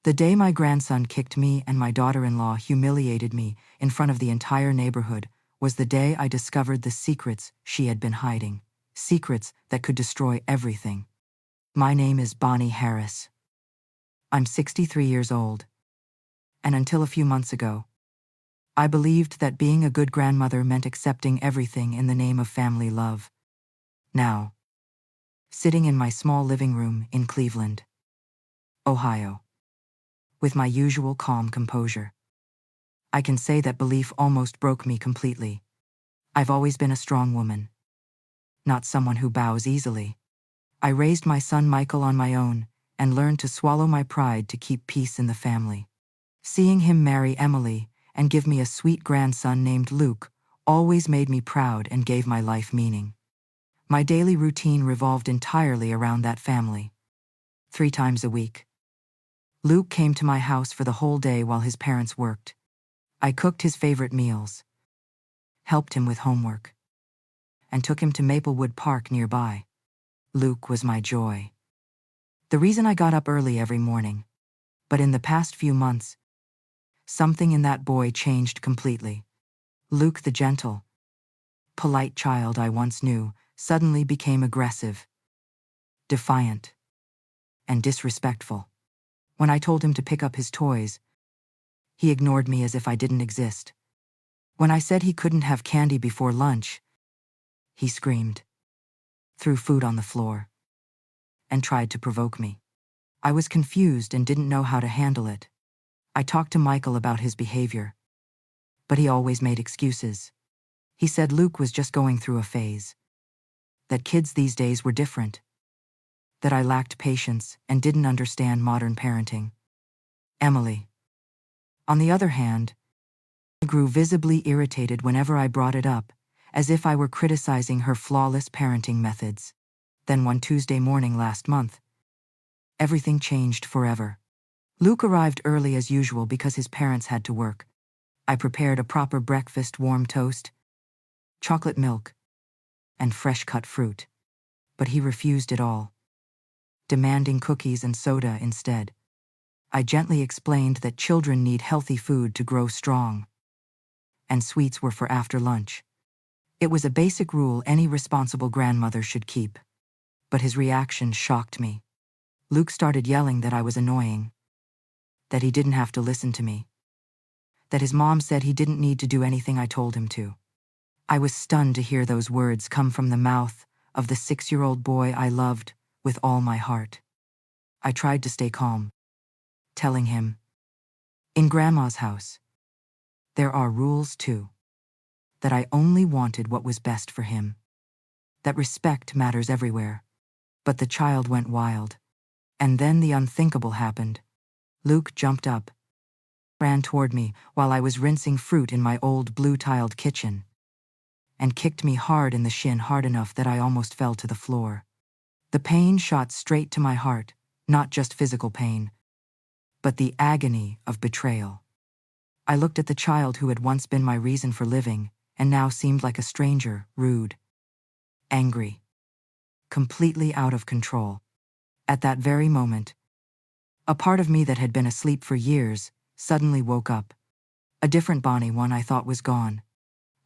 The day my grandson kicked me and my daughter-in-law humiliated me in front of the entire neighborhood was the day I discovered the secrets she had been hiding. Secrets that could destroy everything. My name is Bonnie Harris. I'm 63 years old. And until a few months ago, I believed that being a good grandmother meant accepting everything in the name of family love. Now, sitting in my small living room in Cleveland, Ohio, with my usual calm composure, I can say that belief almost broke me completely. I've always been a strong woman, not someone who bows easily. I raised my son Michael on my own and learned to swallow my pride to keep peace in the family. Seeing him marry Emily and give me a sweet grandson named Luke always made me proud and gave my life meaning. My daily routine revolved entirely around that family. 3 times a week, Luke came to my house for the whole day while his parents worked. I cooked his favorite meals, helped him with homework, and took him to Maplewood Park nearby. Luke was my joy. The reason I got up early every morning. But in the past few months, something in that boy changed completely. Luke, the gentle, polite child I once knew, suddenly became aggressive, defiant, and disrespectful. When I told him to pick up his toys, he ignored me as if I didn't exist. When I said he couldn't have candy before lunch, he screamed, threw food on the floor, and tried to provoke me. I was confused and didn't know how to handle it. I talked to Michael about his behavior, but he always made excuses. He said Luke was just going through a phase, that kids these days were different, that I lacked patience and didn't understand modern parenting. Emily, on the other hand, grew visibly irritated whenever I brought it up, as if I were criticizing her flawless parenting methods. Then one Tuesday morning last month, everything changed forever. Luke arrived early as usual because his parents had to work. I prepared a proper breakfast: warm toast, chocolate milk, and fresh-cut fruit. But he refused it all, demanding cookies and soda instead. I gently explained that children need healthy food to grow strong, and sweets were for after lunch. It was a basic rule any responsible grandmother should keep. But his reaction shocked me. Luke started yelling that I was annoying, that he didn't have to listen to me, that his mom said he didn't need to do anything I told him to. I was stunned to hear those words come from the mouth of the 6-year-old boy I loved with all my heart. I tried to stay calm, telling him, in Grandma's house, there are rules too, that I only wanted what was best for him, that respect matters everywhere. But the child went wild. And then the unthinkable happened. Luke jumped up, ran toward me while I was rinsing fruit in my old blue-tiled kitchen, and kicked me hard in the shin, hard enough that I almost fell to the floor. The pain shot straight to my heart, not just physical pain, but the agony of betrayal. I looked at the child who had once been my reason for living and now seemed like a stranger, rude, angry, completely out of control. At that very moment, a part of me that had been asleep for years suddenly woke up. A different Bonnie, one I thought was gone.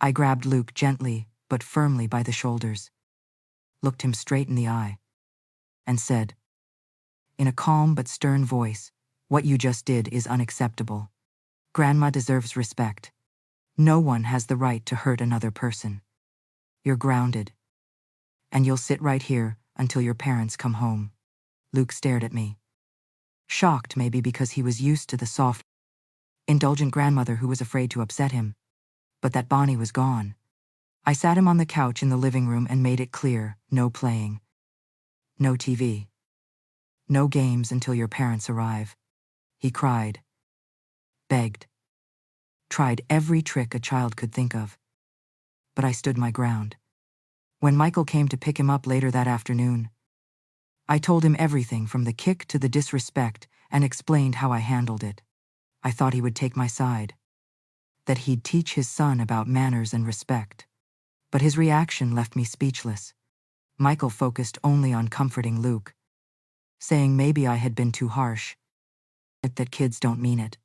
I grabbed Luke gently but firmly by the shoulders, looked him straight in the eye, and said, in a calm but stern voice, "What you just did is unacceptable. Grandma deserves respect. No one has the right to hurt another person. You're grounded, and you'll sit right here until your parents come home." Luke stared at me, shocked maybe because he was used to the soft, indulgent grandmother who was afraid to upset him. But that Bonnie was gone. I sat him on the couch in the living room and made it clear: no playing, no TV, no games until your parents arrive. He cried, begged, tried every trick a child could think of. But I stood my ground. When Michael came to pick him up later that afternoon, I told him everything from the kick to the disrespect and explained how I handled it. I thought he would take my side, that he'd teach his son about manners and respect. But his reaction left me speechless. Michael focused only on comforting Luke, saying maybe I had been too harsh, that kids don't mean it.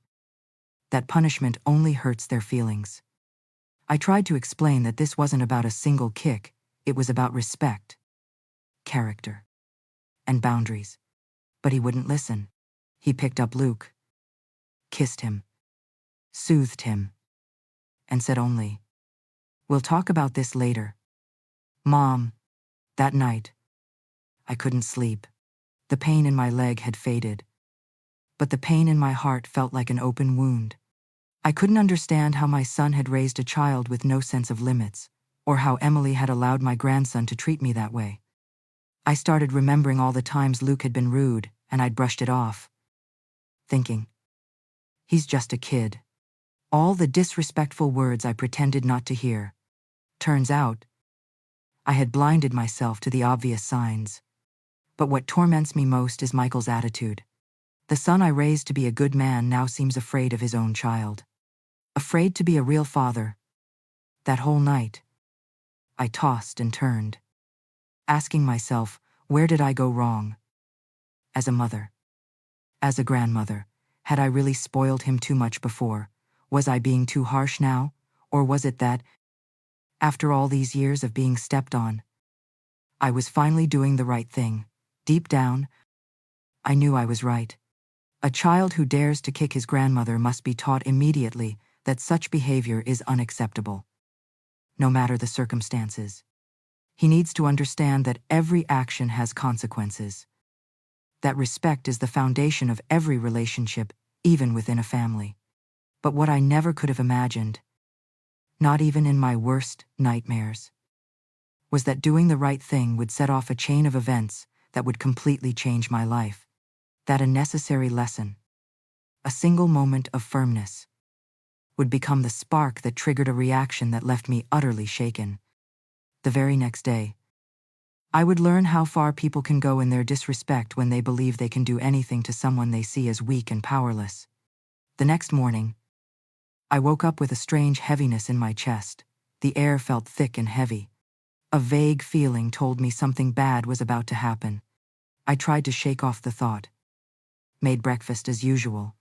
That punishment only hurts their feelings. I tried to explain that this wasn't about a single kick, it was about respect, character, and boundaries. But he wouldn't listen. He picked up Luke, kissed him, soothed him, and said only, "We'll talk about this later." Mom, that night, I couldn't sleep. The pain in my leg had faded, but the pain in my heart felt like an open wound. I couldn't understand how my son had raised a child with no sense of limits, or how Emily had allowed my grandson to treat me that way. I started remembering all the times Luke had been rude, and I'd brushed it off, thinking, he's just a kid. All the disrespectful words I pretended not to hear. Turns out, I had blinded myself to the obvious signs. But what torments me most is Michael's attitude. The son I raised to be a good man now seems afraid of his own child. Afraid to be a real father. That whole night, I tossed and turned, asking myself, where did I go wrong? As a mother, as a grandmother, had I really spoiled him too much before? Was I being too harsh now? Or was it that, after all these years of being stepped on, I was finally doing the right thing? Deep down, I knew I was right. A child who dares to kick his grandmother must be taught immediately that such behavior is unacceptable, no matter the circumstances. He needs to understand that every action has consequences. That respect is the foundation of every relationship, even within a family. But what I never could have imagined, not even in my worst nightmares, was that doing the right thing would set off a chain of events that would completely change my life. That a necessary lesson, a single moment of firmness, would become the spark that triggered a reaction that left me utterly shaken. The very next day, I would learn how far people can go in their disrespect when they believe they can do anything to someone they see as weak and powerless. The next morning, I woke up with a strange heaviness in my chest. The air felt thick and heavy. A vague feeling told me something bad was about to happen. I tried to shake off the thought, made breakfast as usual,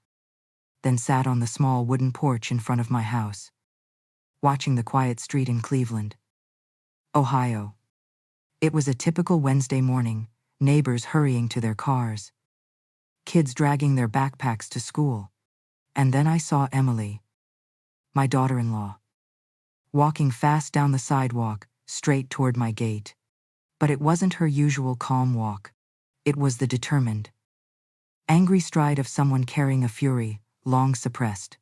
then sat on the small wooden porch in front of my house, watching the quiet street in Cleveland, Ohio. It was a typical Wednesday morning, neighbors hurrying to their cars, kids dragging their backpacks to school. And then I saw Emily, my daughter-in-law, walking fast down the sidewalk, straight toward my gate. But it wasn't her usual calm walk. It was the determined, angry stride of someone carrying a fury, long suppressed.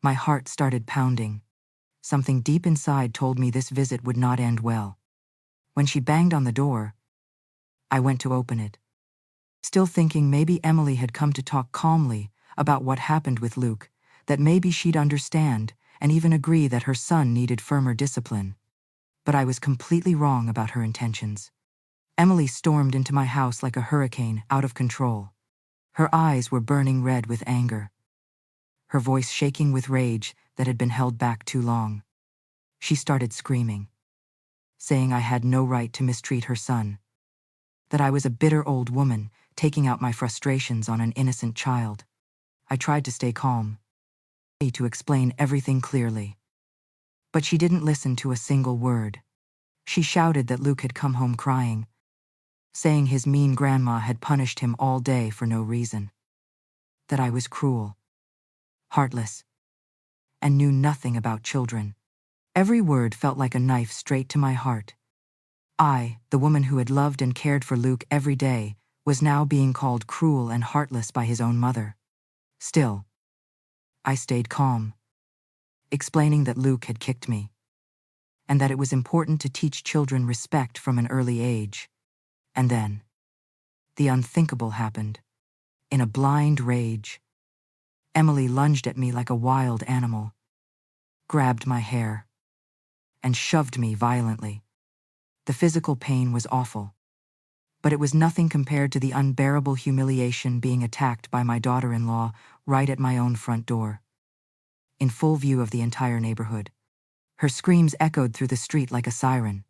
My heart started pounding. Something deep inside told me this visit would not end well. When she banged on the door, I went to open it, still thinking maybe Emily had come to talk calmly about what happened with Luke, that maybe she'd understand and even agree that her son needed firmer discipline. But I was completely wrong about her intentions. Emily stormed into my house like a hurricane, out of control. Her eyes were burning red with anger, her voice shaking with rage that had been held back too long. She started screaming, saying I had no right to mistreat her son, that I was a bitter old woman taking out my frustrations on an innocent child. I tried to stay calm, to explain everything clearly. But she didn't listen to a single word. She shouted that Luke had come home crying, saying his mean grandma had punished him all day for no reason. That I was cruel, heartless, and knew nothing about children. Every word felt like a knife straight to my heart. I, the woman who had loved and cared for Luke every day, was now being called cruel and heartless by his own mother. Still, I stayed calm, explaining that Luke had kicked me, and that it was important to teach children respect from an early age. And then, the unthinkable happened. In a blind rage, Emily lunged at me like a wild animal, grabbed my hair, and shoved me violently. The physical pain was awful, but it was nothing compared to the unbearable humiliation being attacked by my daughter-in-law right at my own front door, in full view of the entire neighborhood. Her screams echoed through the street like a siren.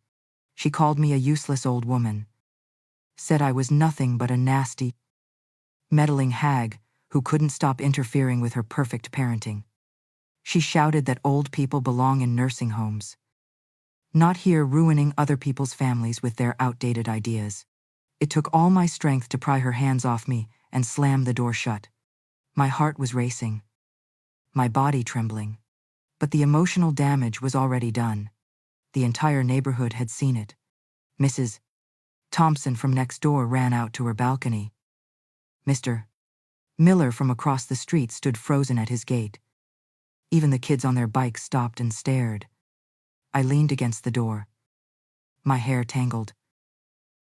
She called me a useless old woman, said I was nothing but a nasty, meddling hag who couldn't stop interfering with her perfect parenting. She shouted that old people belong in nursing homes, not here ruining other people's families with their outdated ideas. It took all my strength to pry her hands off me and slam the door shut. My heart was racing, my body trembling. But the emotional damage was already done. The entire neighborhood had seen it. Mrs. Thompson from next door ran out to her balcony. Mr. Miller from across the street stood frozen at his gate. Even the kids on their bikes stopped and stared. I leaned against the door, my hair tangled,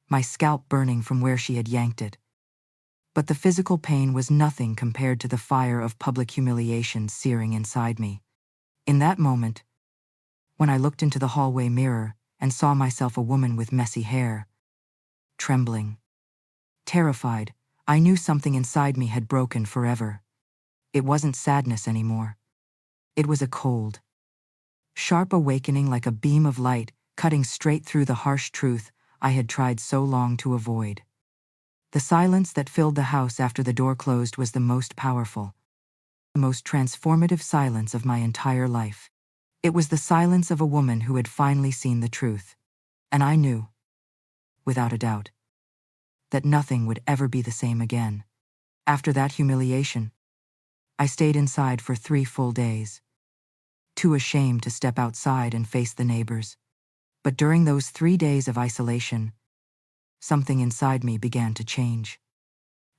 my scalp burning from where she had yanked it. But the physical pain was nothing compared to the fire of public humiliation searing inside me. In that moment, when I looked into the hallway mirror and saw myself a woman with messy hair, trembling, terrified, I knew something inside me had broken forever. It wasn't sadness anymore. It was a cold, sharp awakening like a beam of light cutting straight through the harsh truth I had tried so long to avoid. The silence that filled the house after the door closed was the most powerful, the most transformative silence of my entire life. It was the silence of a woman who had finally seen the truth. And I knew, without a doubt, that nothing would ever be the same again. After that humiliation, I stayed inside for 3 full days, too ashamed to step outside and face the neighbors. But during those 3 days of isolation, something inside me began to change.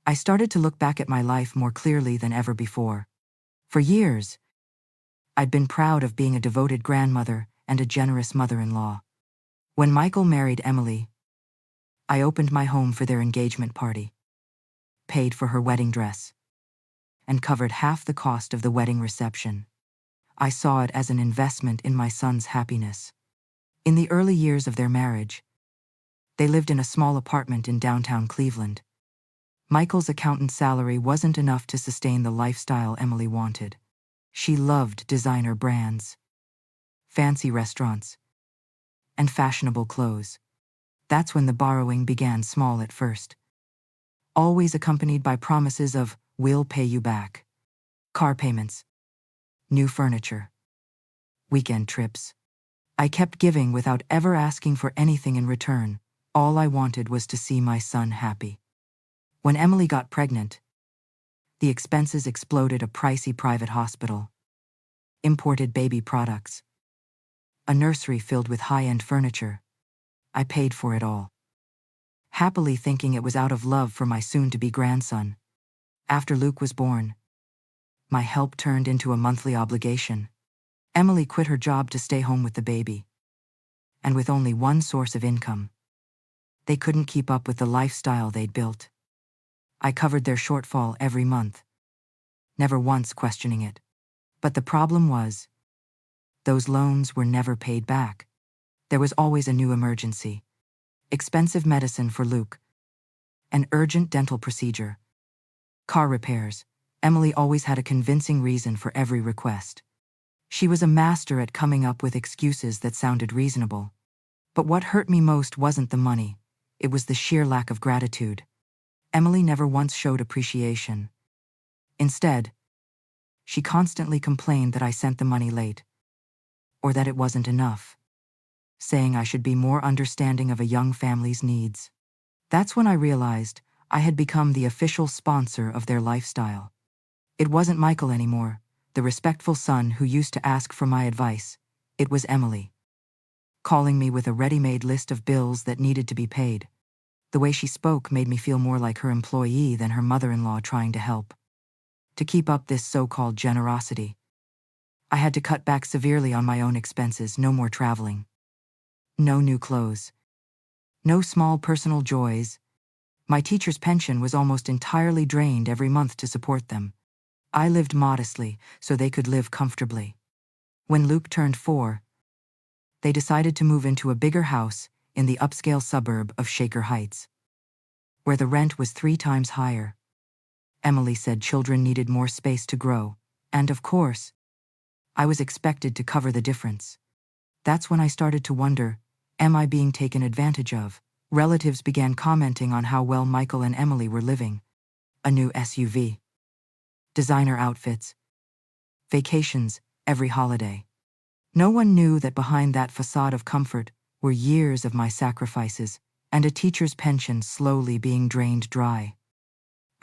I started to look back at my life more clearly than ever before. For years, I'd been proud of being a devoted grandmother and a generous mother-in-law. When Michael married Emily, I opened my home for their engagement party, paid for her wedding dress, and covered half the cost of the wedding reception. I saw it as an investment in my son's happiness. In the early years of their marriage, they lived in a small apartment in downtown Cleveland. Michael's accountant salary wasn't enough to sustain the lifestyle Emily wanted. She loved designer brands, fancy restaurants, and fashionable clothes. That's when the borrowing began, small at first, always accompanied by promises of, "We'll pay you back." Car payments, new furniture, weekend trips. I kept giving without ever asking for anything in return. All I wanted was to see my son happy. When Emily got pregnant, the expenses exploded: a pricey private hospital, imported baby products, a nursery filled with high-end furniture. I paid for it all, happily thinking it was out of love for my soon-to-be grandson. After Luke was born, my help turned into a monthly obligation. Emily quit her job to stay home with the baby. And with only one source of income, they couldn't keep up with the lifestyle they'd built. I covered their shortfall every month, never once questioning it. But the problem was, those loans were never paid back. There was always a new emergency: expensive medicine for Luke, an urgent dental procedure, car repairs. Emily always had a convincing reason for every request. She was a master at coming up with excuses that sounded reasonable. But what hurt me most wasn't the money, it was the sheer lack of gratitude. Emily never once showed appreciation. Instead, she constantly complained that I sent the money late, or that it wasn't enough, saying I should be more understanding of a young family's needs. That's when I realized I had become the official sponsor of their lifestyle. It wasn't Michael anymore, the respectful son who used to ask for my advice. It was Emily, calling me with a ready-made list of bills that needed to be paid. The way she spoke made me feel more like her employee than her mother-in-law trying to help. To keep up this so-called generosity, I had to cut back severely on my own expenses. No more traveling, no new clothes, no small personal joys. My teacher's pension was almost entirely drained every month to support them. I lived modestly so they could live comfortably. When Luke turned 4, they decided to move into a bigger house in the upscale suburb of Shaker Heights, where the rent was 3 times higher. Emily said children needed more space to grow, and of course, I was expected to cover the difference. That's when I started to wonder, am I being taken advantage of? Relatives began commenting on how well Michael and Emily were living: a new SUV, designer outfits, vacations, every holiday. No one knew that behind that facade of comfort were years of my sacrifices and a teacher's pension slowly being drained dry.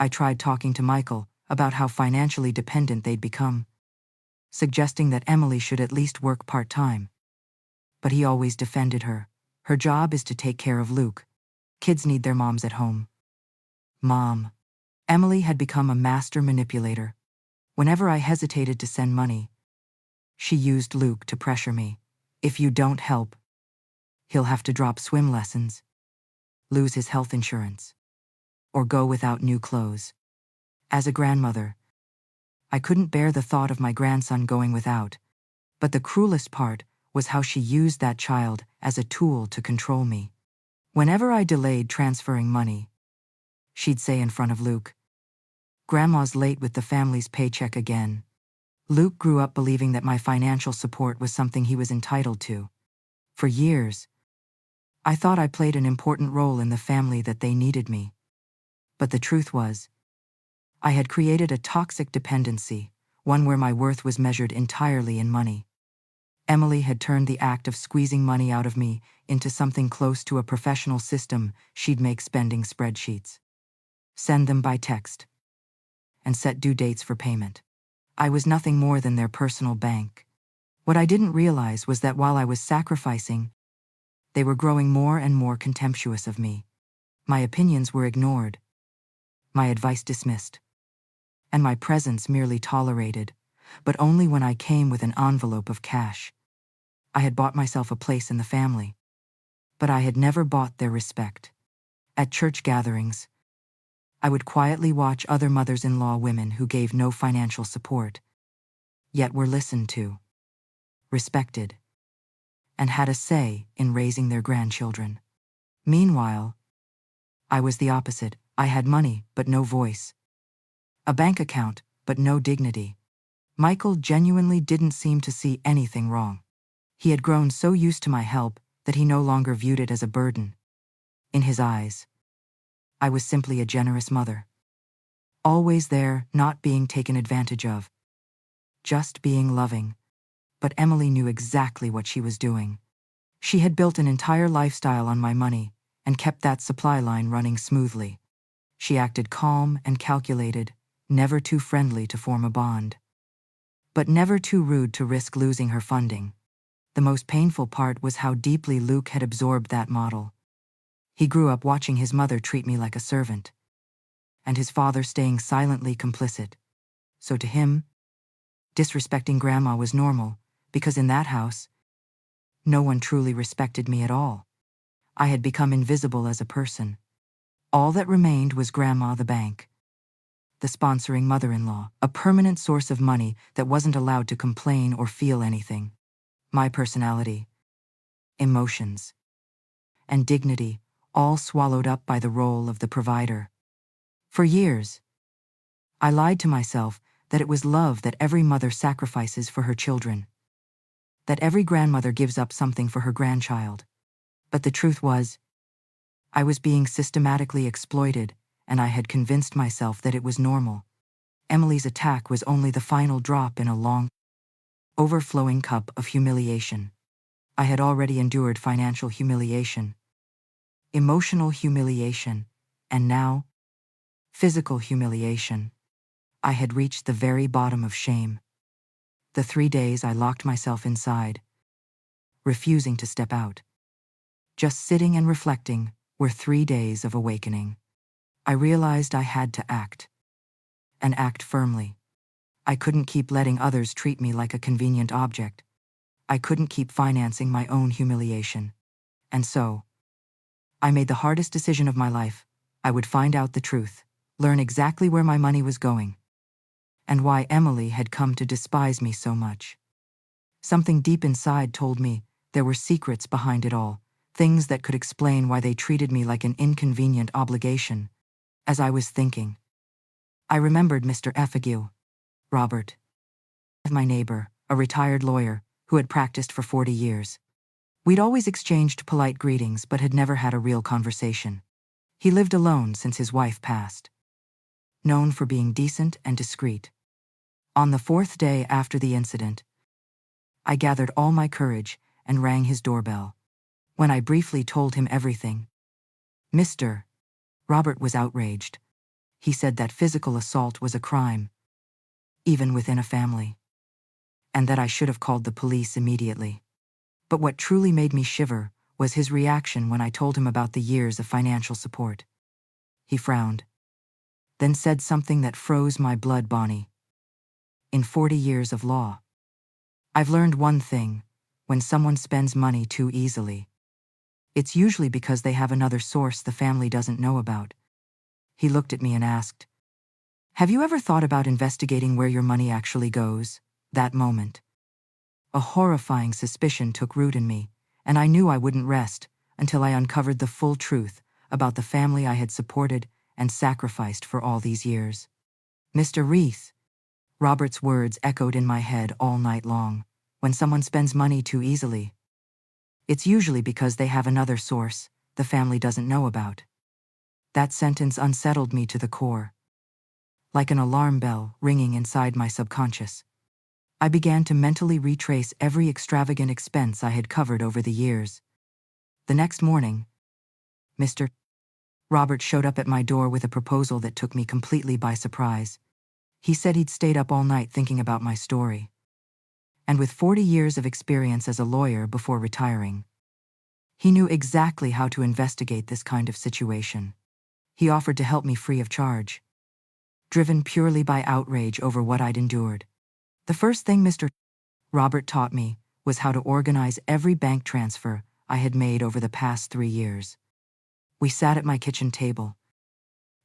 I tried talking to Michael about how financially dependent they'd become, suggesting that Emily should at least work part-time. But he always defended her. Her job is to take care of Luke. Kids need their moms at home. Mom. Emily had become a master manipulator. Whenever I hesitated to send money, she used Luke to pressure me. If you don't help, he'll have to drop swim lessons, lose his health insurance, or go without new clothes. As a grandmother, I couldn't bear the thought of my grandson going without, but the cruelest part was how she used that child as a tool to control me. Whenever I delayed transferring money, she'd say in front of Luke, "Grandma's late with the family's paycheck again." Luke grew up believing that my financial support was something he was entitled to. For years, I thought I played an important role in the family, that they needed me. But the truth was, I had created a toxic dependency, one where my worth was measured entirely in money. Emily had turned the act of squeezing money out of me into something close to a professional system. She'd make spending spreadsheets, send them by text, and set due dates for payment. I was nothing more than their personal bank. What I didn't realize was that while I was sacrificing, they were growing more and more contemptuous of me. My opinions were ignored, my advice dismissed, and my presence merely tolerated, but only when I came with an envelope of cash. I had bought myself a place in the family, but I had never bought their respect. At church gatherings, I would quietly watch other mothers-in-law women who gave no financial support, yet were listened to, respected, and had a say in raising their grandchildren. Meanwhile, I was the opposite. I had money, but no voice. A bank account, but no dignity. Michael genuinely didn't seem to see anything wrong. He had grown so used to my help that he no longer viewed it as a burden. In his eyes, I was simply a generous mother. Always there, not being taken advantage of. Just being loving. But Emily knew exactly what she was doing. She had built an entire lifestyle on my money and kept that supply line running smoothly. She acted calm and calculated, never too friendly to form a bond, but never too rude to risk losing her funding. The most painful part was how deeply Luke had absorbed that model. He grew up watching his mother treat me like a servant, and his father staying silently complicit. So to him, disrespecting Grandma was normal, because in that house, no one truly respected me at all. I had become invisible as a person. All that remained was Grandma the bank, the sponsoring mother-in-law, a permanent source of money that wasn't allowed to complain or feel anything. My personality, emotions, and dignity, all swallowed up by the role of the provider. For years, I lied to myself that it was love that every mother sacrifices for her children, that every grandmother gives up something for her grandchild. But the truth was, I was being systematically exploited, and I had convinced myself that it was normal. Emily's attack was only the final drop in a long, overflowing cup of humiliation. I had already endured financial humiliation, emotional humiliation, and now, physical humiliation. I had reached the very bottom of shame. The 3 days I locked myself inside, refusing to step out. Just sitting and reflecting were 3 days of awakening. I realized I had to act, and act firmly. I couldn't keep letting others treat me like a convenient object. I couldn't keep financing my own humiliation. And so, I made the hardest decision of my life. I would find out the truth, learn exactly where my money was going, and why Emily had come to despise me so much. Something deep inside told me there were secrets behind it all, things that could explain why they treated me like an inconvenient obligation. As I was thinking, I remembered Mr. Effigiu, Robert, my neighbor, a retired lawyer who had practiced for 40 years. We'd always exchanged polite greetings but had never had a real conversation. He lived alone since his wife passed. Known for being decent and discreet, On the fourth day after the incident, I gathered all my courage and rang his doorbell. When I briefly told him everything, Mr. Robert was outraged. He said that physical assault was a crime, even within a family, and that I should have called the police immediately. But what truly made me shiver was his reaction when I told him about the years of financial support. He frowned, then said something that froze my blood. Bonnie, in 40 years of law, I've learned one thing: when someone spends money too easily, it's usually because they have another source the family doesn't know about. He looked at me and asked, "Have you ever thought about investigating where your money actually goes?" That moment, a horrifying suspicion took root in me, and I knew I wouldn't rest until I uncovered the full truth about the family I had supported and sacrificed for all these years. Mr. Reith, Robert's words echoed in my head all night long. When someone spends money too easily, it's usually because they have another source the family doesn't know about. That sentence unsettled me to the core, like an alarm bell ringing inside my subconscious. I began to mentally retrace every extravagant expense I had covered over the years. The next morning, Mr. Robert showed up at my door with a proposal that took me completely by surprise. He said he'd stayed up all night thinking about my story, and with 40 years of experience as a lawyer before retiring, he knew exactly how to investigate this kind of situation. He offered to help me free of charge, driven purely by outrage over what I'd endured. The first thing Mr. Robert taught me was how to organize every bank transfer I had made over the past 3 years. We sat at my kitchen table,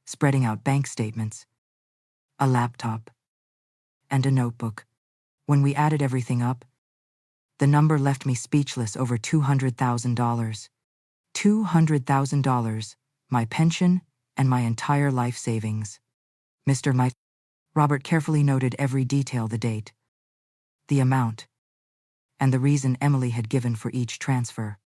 spreading out bank statements, a laptop, and a notebook. When we added everything up, the number left me speechless. Over $200,000. $200,000, my pension and my entire life savings. Mr. Robert carefully noted every detail: the date, the amount, and the reason Emily had given for each transfer.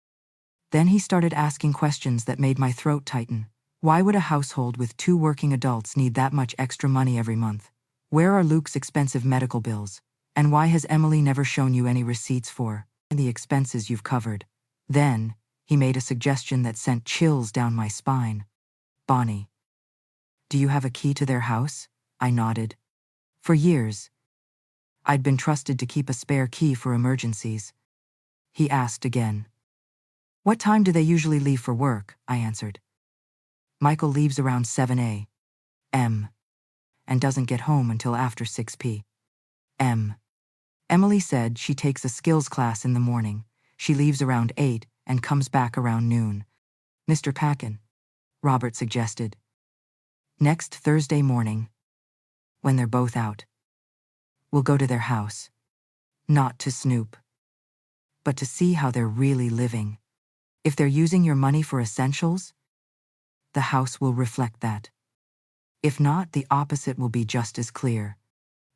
Then he started asking questions that made my throat tighten. Why would a household with 2 working adults need that much extra money every month? Where are Luke's expensive medical bills? And why has Emily never shown you any receipts for the expenses you've covered? Then, he made a suggestion that sent chills down my spine. "Bonnie, do you have a key to their house?" I nodded. For years, I'd been trusted to keep a spare key for emergencies. He asked again. "What time do they usually leave for work?" I answered. "Michael leaves around 7 a.m. and doesn't get home until after 6 p.m. Emily said she takes a skills class in the morning. She leaves around 8 and comes back around noon." "Mr. Packin," Robert suggested, "next Thursday morning, when they're both out, we'll go to their house. Not to snoop, but to see how they're really living. If they're using your money for essentials, the house will reflect that. If not, the opposite will be just as clear."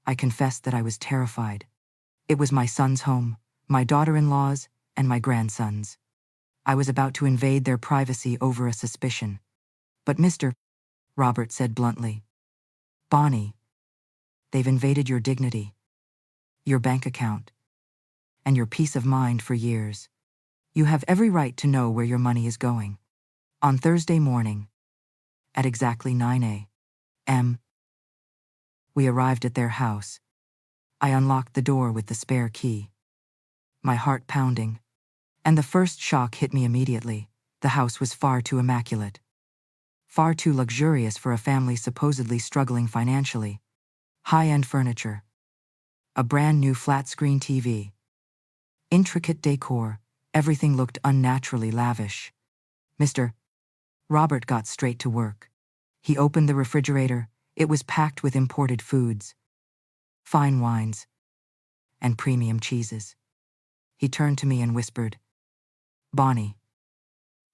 I confessed that I was terrified. It was my son's home, my daughter-in-law's, and my grandson's. I was about to invade their privacy over a suspicion. "But Mr. Robert said bluntly, "Bonnie, they've invaded your dignity, your bank account, and your peace of mind for years. You have every right to know where your money is going." On Thursday morning, at exactly 9 a.m., we arrived at their house. I unlocked the door with the spare key, my heart pounding, and the first shock hit me immediately. The house was far too immaculate, far too luxurious for a family supposedly struggling financially. High-end furniture, a brand new flat-screen TV, intricate decor, everything looked unnaturally lavish. Mr. Robert got straight to work. He opened the refrigerator. It was packed with imported foods, fine wines, and premium cheeses. He turned to me and whispered, "Bonnie,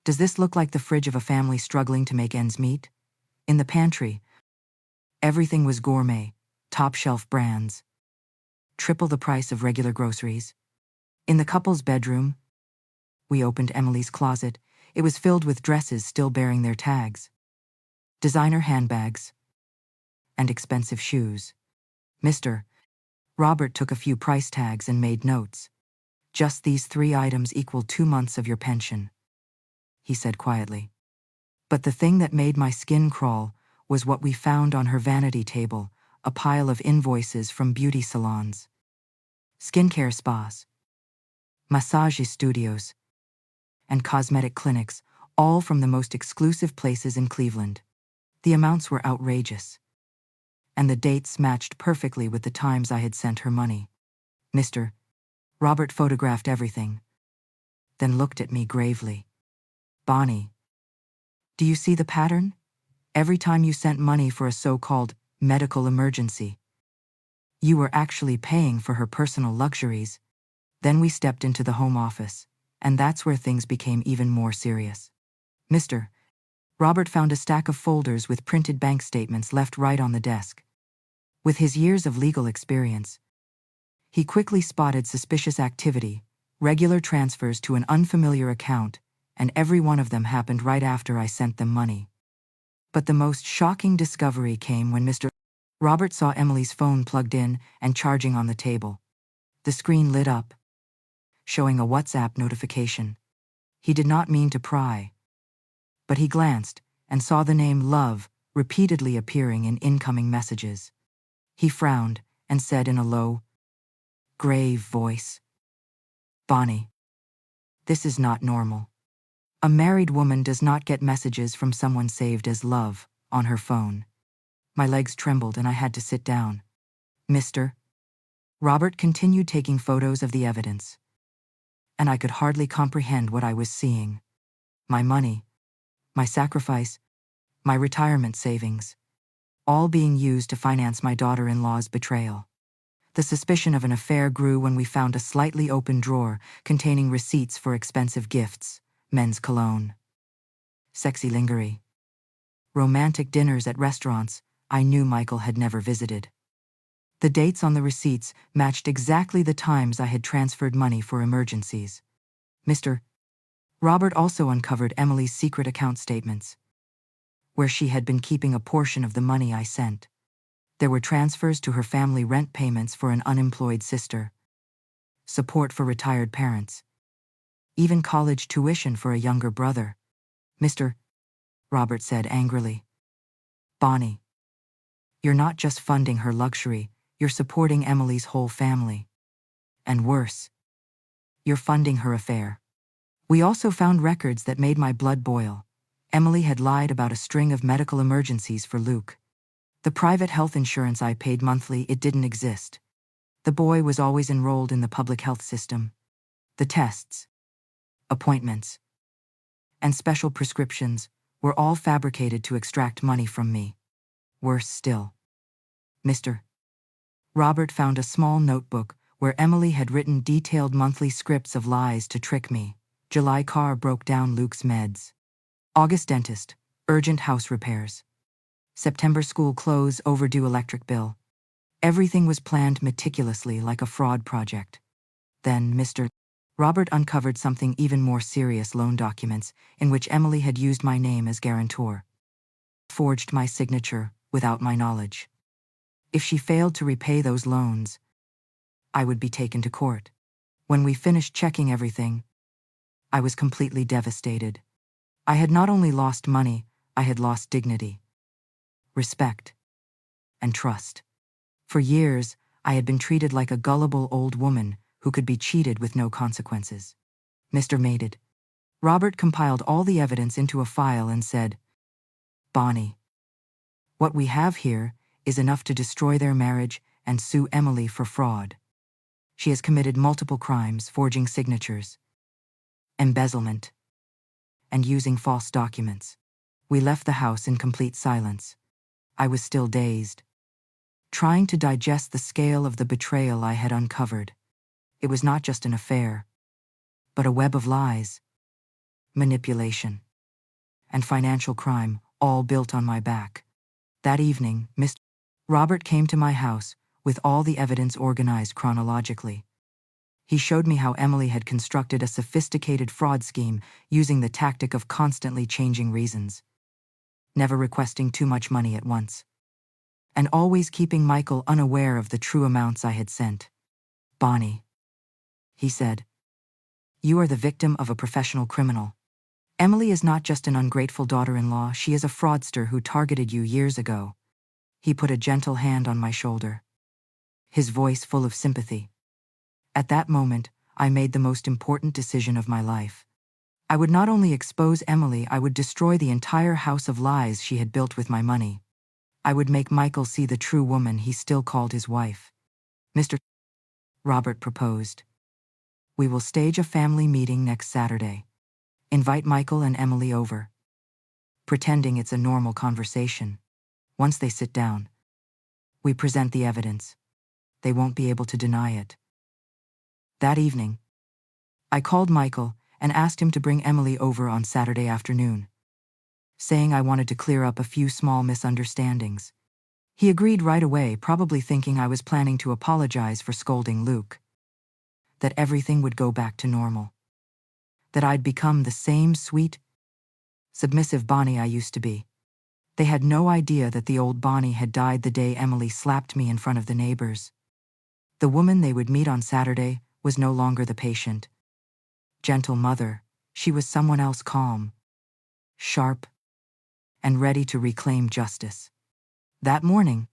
does this look like the fridge of a family struggling to make ends meet?" In the pantry, everything was gourmet, top-shelf brands, triple the price of regular groceries. In the couple's bedroom, we opened Emily's closet. It was filled with dresses still bearing their tags, designer handbags, and expensive shoes. Mr. Robert took a few price tags and made notes. "Just these 3 items equal 2 months of your pension," he said quietly. But the thing that made my skin crawl was what we found on her vanity table, a pile of invoices from beauty salons, skincare spas, massage studios, and cosmetic clinics, all from the most exclusive places in Cleveland. The amounts were outrageous, and the dates matched perfectly with the times I had sent her money. Mr. Robert photographed everything, then looked at me gravely. "Bonnie, do you see the pattern? Every time you sent money for a so-called medical emergency, you were actually paying for her personal luxuries." Then we stepped into the home office, and that's where things became even more serious. Mr. Robert found a stack of folders with printed bank statements left right on the desk. With his years of legal experience, he quickly spotted suspicious activity, regular transfers to an unfamiliar account, and every one of them happened right after I sent them money. But the most shocking discovery came when Mr. Robert saw Emily's phone plugged in and charging on the table. The screen lit up, showing a WhatsApp notification. He did not mean to pry, but he glanced and saw the name Love repeatedly appearing in incoming messages. He frowned and said in a low, grave voice, "Bonnie, this is not normal. A married woman does not get messages from someone saved as Love on her phone." My legs trembled and I had to sit down. Mr. Robert continued taking photos of the evidence, and I could hardly comprehend what I was seeing. My money, my sacrifice, my retirement savings, all being used to finance my daughter-in-law's betrayal. The suspicion of an affair grew when we found a slightly open drawer containing receipts for expensive gifts, men's cologne, sexy lingerie, romantic dinners at restaurants I knew Michael had never visited. The dates on the receipts matched exactly the times I had transferred money for emergencies. Mr. Robert also uncovered Emily's secret account statements, where she had been keeping a portion of the money I sent. There were transfers to her family rent payments for an unemployed sister, support for retired parents, even college tuition for a younger brother. Mr. Robert said angrily, "Bonnie, you're not just funding her luxury, you're supporting Emily's whole family. And worse, you're funding her affair." We also found records that made my blood boil. Emily had lied about a string of medical emergencies for Luke. The private health insurance I paid monthly, it didn't exist. The boy was always enrolled in the public health system. The tests, appointments, and special prescriptions were all fabricated to extract money from me. Worse still, Mr. Robert found a small notebook where Emily had written detailed monthly scripts of lies to trick me. July car broke down Luke's meds. August dentist, urgent house repairs. September school clothes, overdue electric bill. Everything was planned meticulously like a fraud project. Then Mr. Robert uncovered something even more serious: loan documents in which Emily had used my name as guarantor. Forged my signature without my knowledge. If she failed to repay those loans, I would be taken to court. When we finished checking everything, I was completely devastated. I had not only lost money, I had lost dignity, respect, and trust. For years, I had been treated like a gullible old woman who could be cheated with no consequences. Mr. Mated. Robert compiled all the evidence into a file and said, "Bonnie, what we have here is enough to destroy their marriage and sue Emily for fraud. She has committed multiple crimes, forging signatures, embezzlement, and using false documents." We left the house in complete silence. I was still dazed, trying to digest the scale of the betrayal I had uncovered. It was not just an affair, but a web of lies, manipulation, and financial crime, all built on my back. That evening, Mr. Robert came to my house with all the evidence organized chronologically. He showed me how Emily had constructed a sophisticated fraud scheme using the tactic of constantly changing reasons, never requesting too much money at once. and always keeping Michael unaware of the true amounts I had sent. "Bonnie," he said, "you are the victim of a professional criminal. Emily is not just an ungrateful daughter-in-law, she is a fraudster who targeted you years ago." He put a gentle hand on my shoulder, his voice full of sympathy. At that moment, I made the most important decision of my life. I would not only expose Emily, I would destroy the entire house of lies she had built with my money. I would make Michael see the true woman he still called his wife. "Mr. Robert proposed. "We will stage a family meeting next Saturday. Invite Michael and Emily over. Pretending it's a normal conversation. Once they sit down, we present the evidence. They won't be able to deny it." That evening, I called Michael and asked him to bring Emily over on Saturday afternoon, saying I wanted to clear up a few small misunderstandings. He agreed right away, probably thinking I was planning to apologize for scolding Luke. That everything would go back to normal. That I'd become the same sweet, submissive Bonnie I used to be. They had no idea that the old Bonnie had died the day Emily slapped me in front of the neighbors. The woman they would meet on Saturday was no longer the patient, gentle mother. She was someone else, calm, sharp, and ready to reclaim justice. That morning,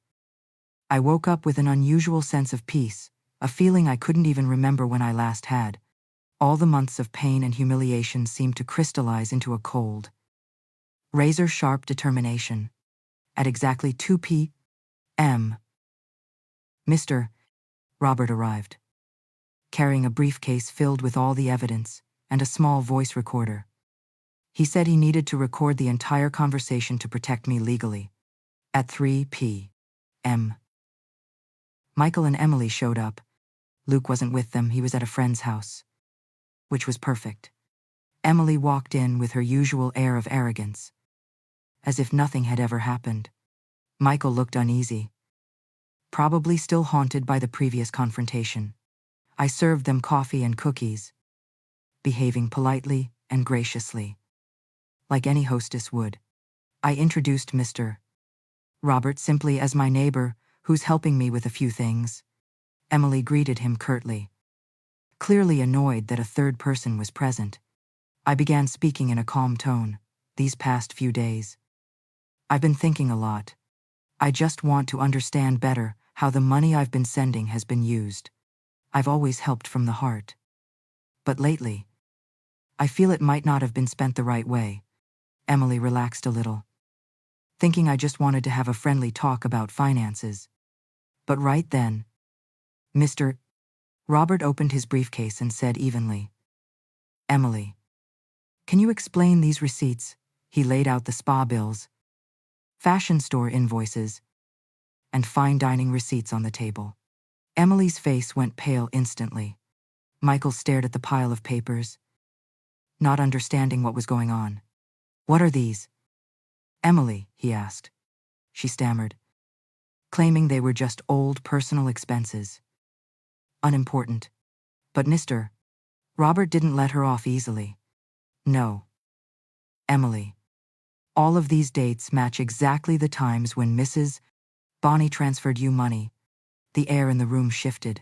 I woke up with an unusual sense of peace, a feeling I couldn't even remember when I last had. All the months of pain and humiliation seemed to crystallize into a cold, razor-sharp determination. At exactly 2 p.m., Mr. Robert arrived, carrying a briefcase filled with all the evidence and a small voice recorder. He said he needed to record the entire conversation to protect me legally. At 3 p.m., Michael and Emily showed up. Luke wasn't with them, he was at a friend's house, which was perfect. Emily walked in with her usual air of arrogance, as if nothing had ever happened. Michael looked uneasy, probably still haunted by the previous confrontation. I served them coffee and cookies, behaving politely and graciously, like any hostess would. I introduced Mr. Robert simply as my neighbor, who's helping me with a few things. Emily greeted him curtly, clearly annoyed that a third person was present. I began speaking in a calm tone. "These past few days, I've been thinking a lot. I just want to understand better how the money I've been sending has been used. I've always helped from the heart. But lately, I feel it might not have been spent the right way." Emily relaxed a little, thinking I just wanted to have a friendly talk about finances. But right then, Mr. Robert opened his briefcase and said evenly, "Emily, can you explain these receipts?" He laid out the spa bills, fashion store invoices, and fine dining receipts on the table. Emily's face went pale instantly. Michael stared at the pile of papers, not understanding what was going on. "What are these, Emily?" he asked. She stammered, claiming they were just old personal expenses. Unimportant. But Mr. Robert didn't let her off easily. "No, Emily, all of these dates match exactly the times when Mrs. Bonnie transferred you money." The air in the room shifted.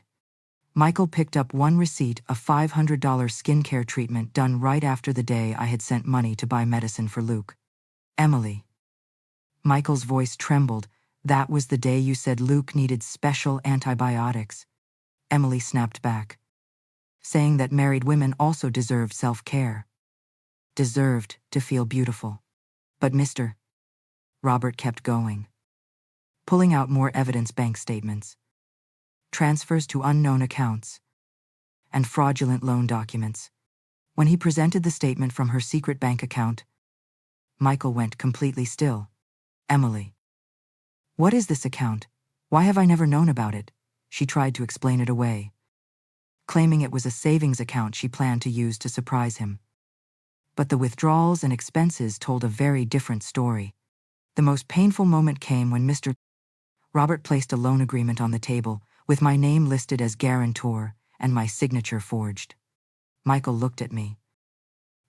Michael picked up one receipt, a $500 skincare treatment done right after the day I had sent money to buy medicine for Luke. "Emily." Michael's voice trembled. "That was the day you said Luke needed special antibiotics." Emily snapped back, saying that married women also deserved self-care. Deserved to feel beautiful. But Mr. Robert kept going, pulling out more evidence: bank statements, transfers to unknown accounts, and fraudulent loan documents. When he presented the statement from her secret bank account, Michael went completely still. "Emily, what is this account? Why have I never known about it?" She tried to explain it away, claiming it was a savings account she planned to use to surprise him. But the withdrawals and expenses told a very different story. The most painful moment came when Mr. Robert placed a loan agreement on the table, with my name listed as guarantor and my signature forged. Michael looked at me,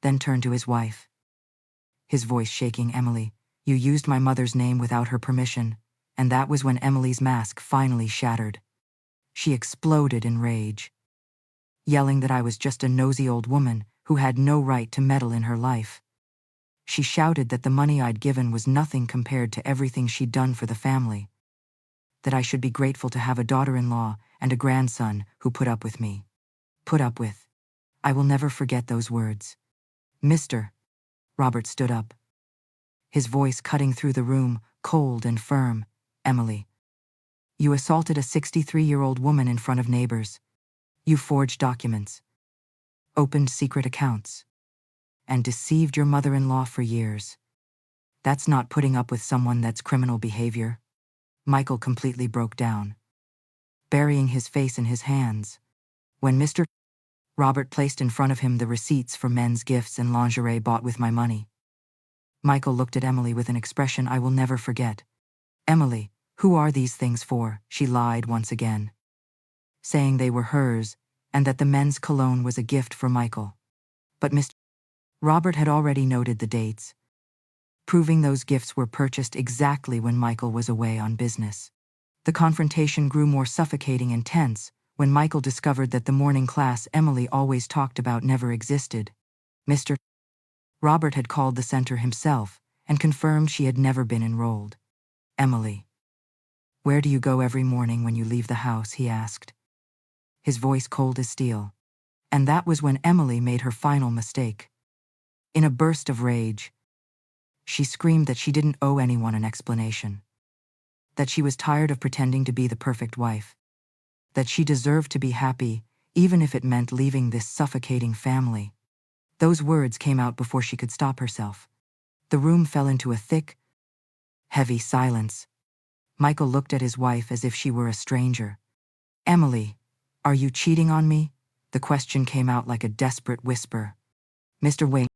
then turned to his wife, his voice shaking. "Emily, you used my mother's name without her permission, And that was when Emily's mask finally shattered. She exploded in rage, yelling that I was just a nosy old woman who had no right to meddle in her life. She shouted that the money I'd given was nothing compared to everything she'd done for the family, that I should be grateful to have a daughter-in-law and a grandson who put up with me. Put up with. I will never forget those words. Mr. Robert stood up, his voice cutting through the room, cold and firm. Emily, you assaulted a 63-year-old woman in front of neighbors. You forged documents, opened secret accounts, and deceived your mother-in-law for years. That's not putting up with someone that's criminal behavior. Michael completely broke down, burying his face in his hands. When Mr. Robert placed in front of him the receipts for men's gifts and lingerie bought with my money, Michael looked at Emily with an expression I will never forget. Emily, who are these things for? She lied once again, saying they were hers and that the men's cologne was a gift for Michael. But Mr. Robert had already noted the dates, proving those gifts were purchased exactly when Michael was away on business. The confrontation grew more suffocating and tense when Michael discovered that the morning class Emily always talked about never existed. Mr. Robert had called the center himself and confirmed she had never been enrolled. Emily, where do you go every morning when you leave the house? He asked, his voice cold as steel. And that was when Emily made her final mistake. In a burst of rage, she screamed that she didn't owe anyone an explanation, that she was tired of pretending to be the perfect wife, that she deserved to be happy even if it meant leaving this suffocating family. Those words came out before she could stop herself. The room fell into a thick, heavy silence. Michael looked at his wife as if she were a stranger. Emily, are you cheating on me? The question came out like a desperate whisper. Mr. Wayne.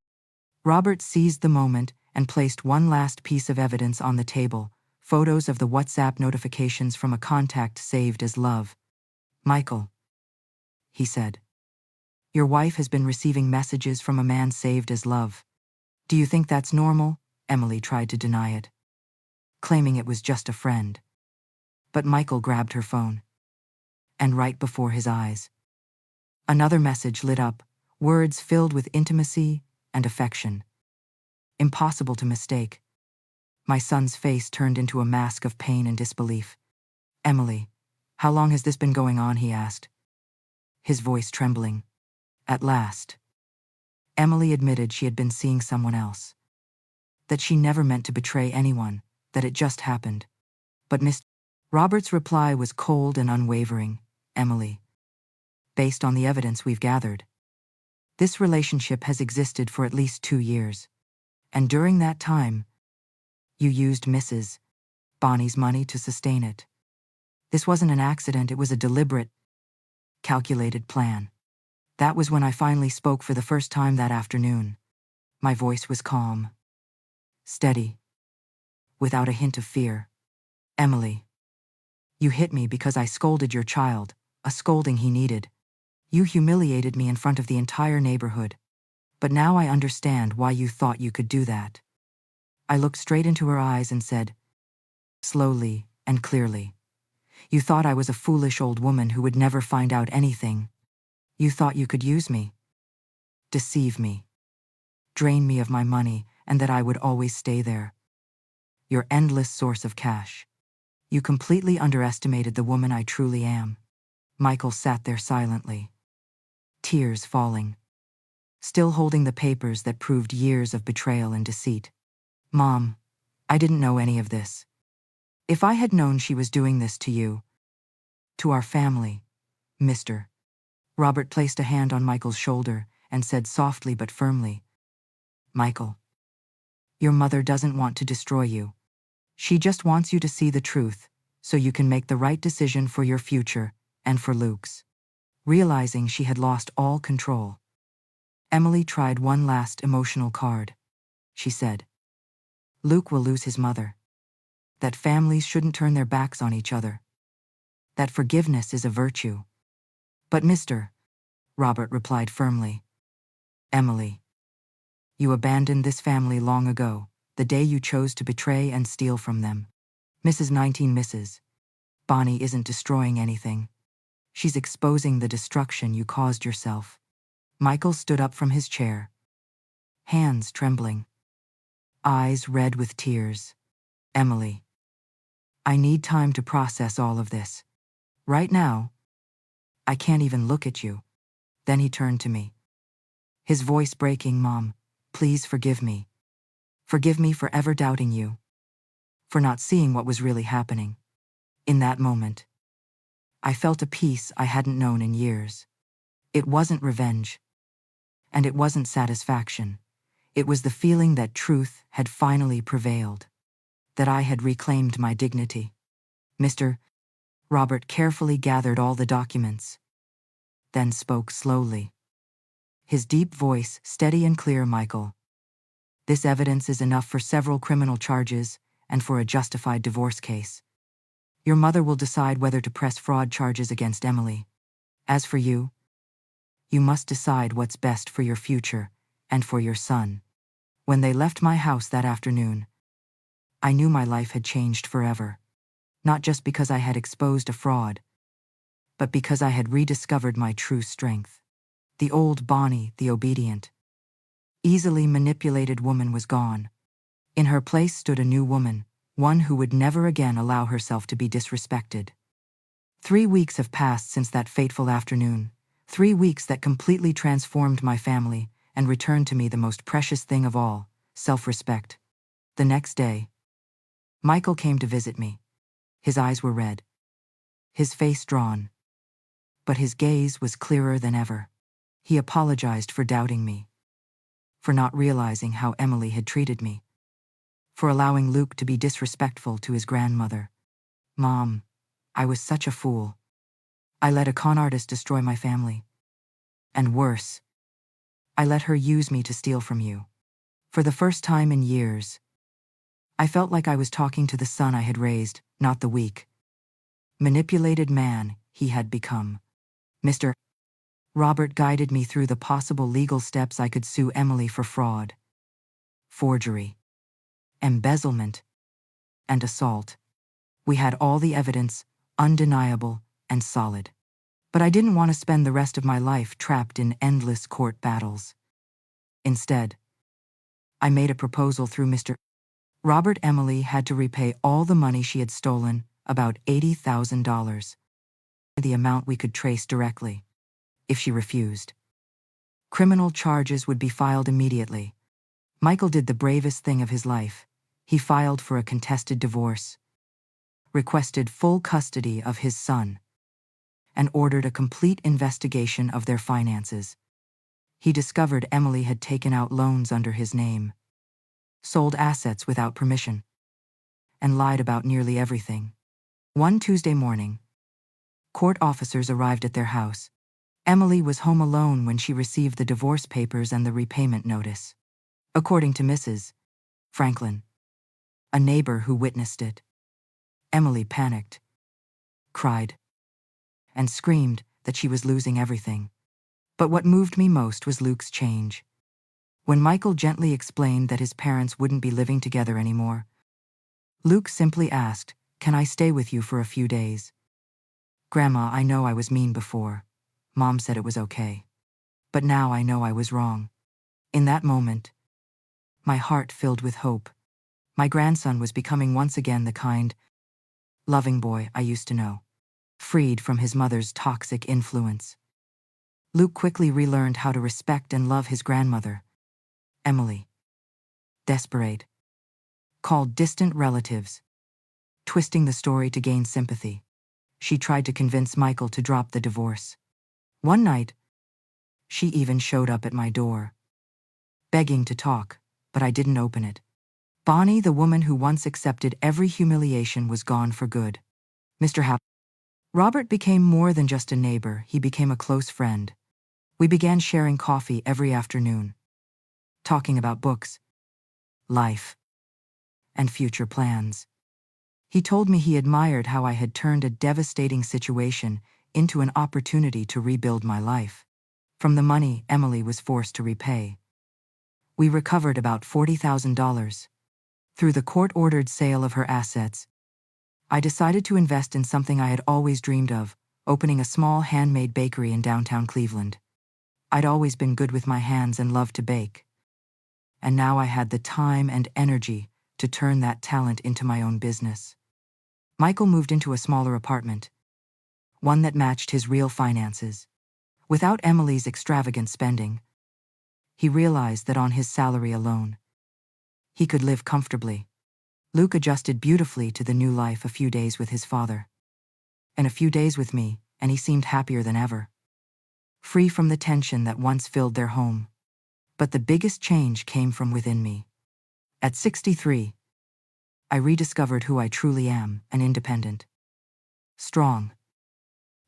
Robert seized the moment and placed one last piece of evidence on the table, photos of the WhatsApp notifications from a contact saved as love. Michael, he said, your wife has been receiving messages from a man saved as love. Do you think that's normal? Emily tried to deny it, claiming it was just a friend. But Michael grabbed her phone, and right before his eyes, another message lit up, words filled with intimacy and affection. Impossible to mistake. My son's face turned into a mask of pain and disbelief. Emily, how long has this been going on? He asked, his voice trembling. At last, Emily admitted she had been seeing someone else, that she never meant to betray anyone, that it just happened. But Mr. Robert's reply was cold and unwavering. Emily, based on the evidence we've gathered, this relationship has existed for at least 2 years. And during that time, you used Mrs. Bonnie's money to sustain it. This wasn't an accident, it was a deliberate, calculated plan. That was when I finally spoke for the first time that afternoon. My voice was calm, steady, without a hint of fear. Emily, you hit me because I scolded your child, a scolding he needed. You humiliated me in front of the entire neighborhood. But now I understand why you thought you could do that. I looked straight into her eyes and said, slowly and clearly, you thought I was a foolish old woman who would never find out anything. You thought you could use me, deceive me, drain me of my money, and that I would always stay there, your endless source of cash. You completely underestimated the woman I truly am. Michael sat there silently, tears falling, still holding the papers that proved years of betrayal and deceit. Mom, I didn't know any of this. If I had known she was doing this to you, to our family, Mr. Robert placed a hand on Michael's shoulder and said softly but firmly, Michael, your mother doesn't want to destroy you. She just wants you to see the truth so you can make the right decision for your future and for Luke's. Realizing she had lost all control, Emily tried one last emotional card. She said, Luke will lose his mother. That families shouldn't turn their backs on each other. That forgiveness is a virtue. But Mr. Robert replied firmly, Emily, you abandoned this family long ago, the day you chose to betray and steal from them. Mrs. 19 Mrs. Bonnie isn't destroying anything. She's exposing the destruction you caused yourself. Michael stood up from his chair, hands trembling, eyes red with tears. Emily, I need time to process all of this. Right now, I can't even look at you. Then he turned to me, his voice breaking. Mom, please forgive me. Forgive me for ever doubting you, for not seeing what was really happening. In that moment, I felt a peace I hadn't known in years. It wasn't revenge, and it wasn't satisfaction. It was the feeling that truth had finally prevailed, that I had reclaimed my dignity. Mr. Robert carefully gathered all the documents, then spoke slowly, his deep voice steady and clear. Michael, this evidence is enough for several criminal charges and for a justified divorce case. Your mother will decide whether to press fraud charges against Emily. As for you, you must decide what's best for your future and for your son. When they left my house that afternoon, I knew my life had changed forever. Not just because I had exposed a fraud, but because I had rediscovered my true strength. The old Bonnie, the obedient, easily manipulated woman was gone. In her place stood a new woman, one who would never again allow herself to be disrespected. 3 weeks have passed since that fateful afternoon, 3 weeks that completely transformed my family and returned to me the most precious thing of all, self-respect. The next day, Michael came to visit me. His eyes were red, his face drawn, but his gaze was clearer than ever. He apologized for doubting me, for not realizing how Emily had treated me, for allowing Luke to be disrespectful to his grandmother. Mom, I was such a fool. I let a con artist destroy my family. And worse, I let her use me to steal from you. For the first time in years, I felt like I was talking to the son I had raised, not the weak, manipulated man he had become. Mr. Robert guided me through the possible legal steps I could sue Emily for fraud, forgery, embezzlement, and assault. We had all the evidence, undeniable and solid. But I didn't want to spend the rest of my life trapped in endless court battles. Instead, I made a proposal through Mr. Robert. Emily had to repay all the money she had stolen, about $80,000. The amount we could trace directly. If she refused, criminal charges would be filed immediately. Michael did the bravest thing of his life. He filed for a contested divorce, requested full custody of his son, and ordered a complete investigation of their finances. He discovered Emily had taken out loans under his name, sold assets without permission, and lied about nearly everything. One Tuesday morning, court officers arrived at their house. Emily was home alone when she received the divorce papers and the repayment notice. According to Mrs. Franklin, a neighbor who witnessed it, Emily panicked, cried, and screamed that she was losing everything. But what moved me most was Luke's change. When Michael gently explained that his parents wouldn't be living together anymore, Luke simply asked, "Can I stay with you for a few days?" "Grandma, I know I was mean before. Mom said it was okay. But now I know I was wrong." In that moment, my heart filled with hope. My grandson was becoming once again the kind, loving boy I used to know, freed from his mother's toxic influence. Luke quickly relearned how to respect and love his grandmother. Emily, desperate, called distant relatives, twisting the story to gain sympathy. She tried to convince Michael to drop the divorce. One night, she even showed up at my door, begging to talk, but I didn't open it. Bonnie, the woman who once accepted every humiliation, was gone for good. Mr. Robert became more than just a neighbor. He became a close friend. We began sharing coffee every afternoon, talking about books, life, and future plans. He told me he admired how I had turned a devastating situation into an opportunity to rebuild my life. From the money Emily was forced to repay, we recovered about $40,000. Through the court-ordered sale of her assets, I decided to invest in something I had always dreamed of, opening a small handmade bakery in downtown Cleveland. I'd always been good with my hands and loved to bake. And now I had the time and energy to turn that talent into my own business. Michael moved into a smaller apartment, one that matched his real finances. Without Emily's extravagant spending, he realized that on his salary alone, he could live comfortably. Luke adjusted beautifully to the new life, a few days with his father, and a few days with me, and he seemed happier than ever, free from the tension that once filled their home. But the biggest change came from within me. At 63, I rediscovered who I truly am: an independent, strong,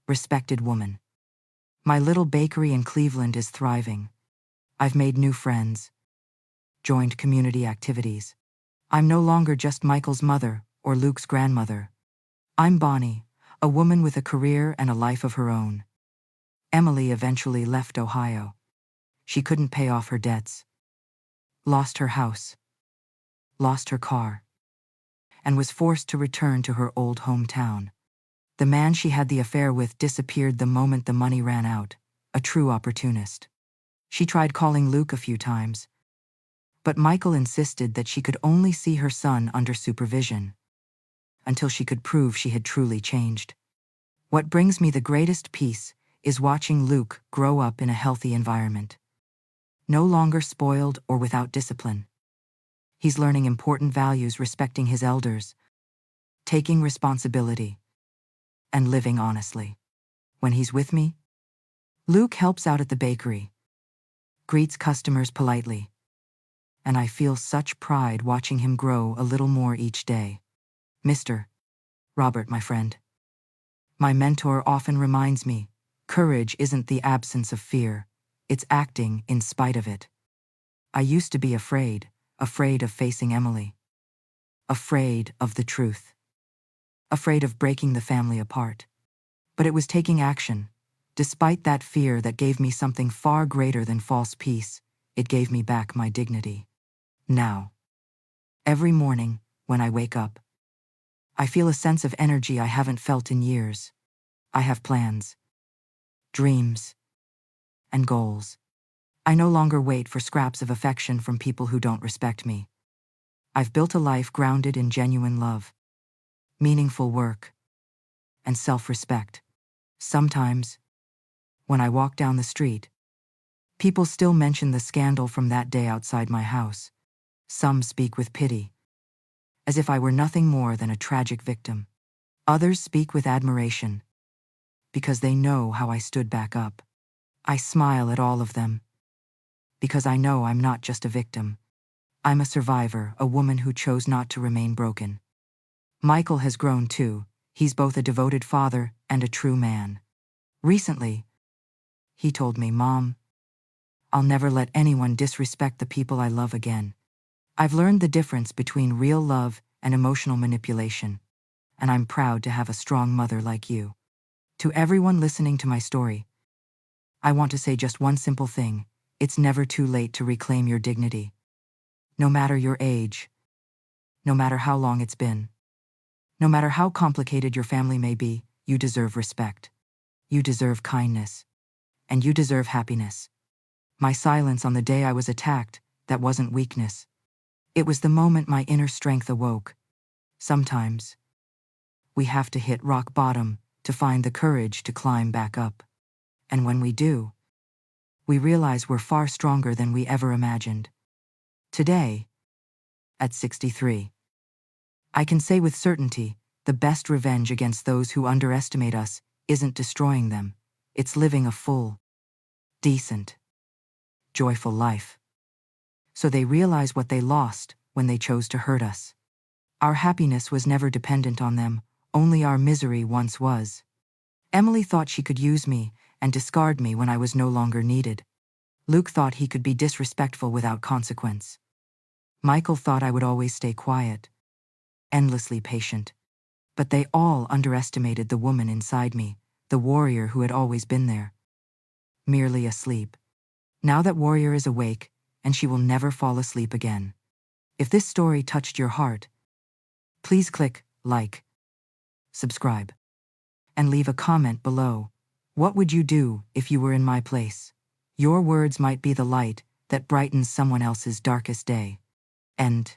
respected woman. My little bakery in Cleveland is thriving. I've made new friends, joined community activities. I'm no longer just Michael's mother or Luke's grandmother. I'm Bonnie, a woman with a career and a life of her own. Emily eventually left Ohio. She couldn't pay off her debts, lost her house, lost her car, and was forced to return to her old hometown. The man she had the affair with disappeared the moment the money ran out, a true opportunist. She tried calling Luke a few times, but Michael insisted that she could only see her son under supervision, until she could prove she had truly changed. What brings me the greatest peace is watching Luke grow up in a healthy environment. No longer spoiled or without discipline. He's learning important values: respecting his elders, taking responsibility, and living honestly. When he's with me, Luke helps out at the bakery, greets customers politely, and I feel such pride watching him grow a little more each day. Mr. Robert, my friend, my mentor, often reminds me, courage isn't the absence of fear, it's acting in spite of it. I used to be afraid of facing Emily, afraid of the truth, afraid of breaking the family apart. But it was taking action, despite that fear, that gave me something far greater than false peace. It gave me back my dignity. Now, every morning, when I wake up, I feel a sense of energy I haven't felt in years. I have plans, dreams, and goals. I no longer wait for scraps of affection from people who don't respect me. I've built a life grounded in genuine love, meaningful work, and self-respect. Sometimes, when I walk down the street, people still mention the scandal from that day outside my house. Some speak with pity, as if I were nothing more than a tragic victim. Others speak with admiration, because they know how I stood back up. I smile at all of them, because I know I'm not just a victim. I'm a survivor, a woman who chose not to remain broken. Michael has grown too. He's both a devoted father and a true man. Recently, he told me, "Mom, I'll never let anyone disrespect the people I love again. I've learned the difference between real love and emotional manipulation, and I'm proud to have a strong mother like you." To everyone listening to my story, I want to say just one simple thing: it's never too late to reclaim your dignity. No matter your age, no matter how long it's been, no matter how complicated your family may be, you deserve respect. You deserve kindness. And you deserve happiness. My silence on the day I was attacked, that wasn't weakness. It was the moment my inner strength awoke. Sometimes, we have to hit rock bottom to find the courage to climb back up. And when we do, we realize we're far stronger than we ever imagined. Today, at 63, I can say with certainty, the best revenge against those who underestimate us isn't destroying them, it's living a full, decent, joyful life, so they realize what they lost when they chose to hurt us. Our happiness was never dependent on them, only our misery once was. Emily thought she could use me and discard me when I was no longer needed. Luke thought he could be disrespectful without consequence. Michael thought I would always stay quiet, endlessly patient. But they all underestimated the woman inside me, the warrior who had always been there, merely asleep. Now that warrior is awake, and she will never fall asleep again. If this story touched your heart, please click like subscribe, and leave a comment below. What would you do if you were in my place? Your words might be the light that brightens someone else's darkest day. End.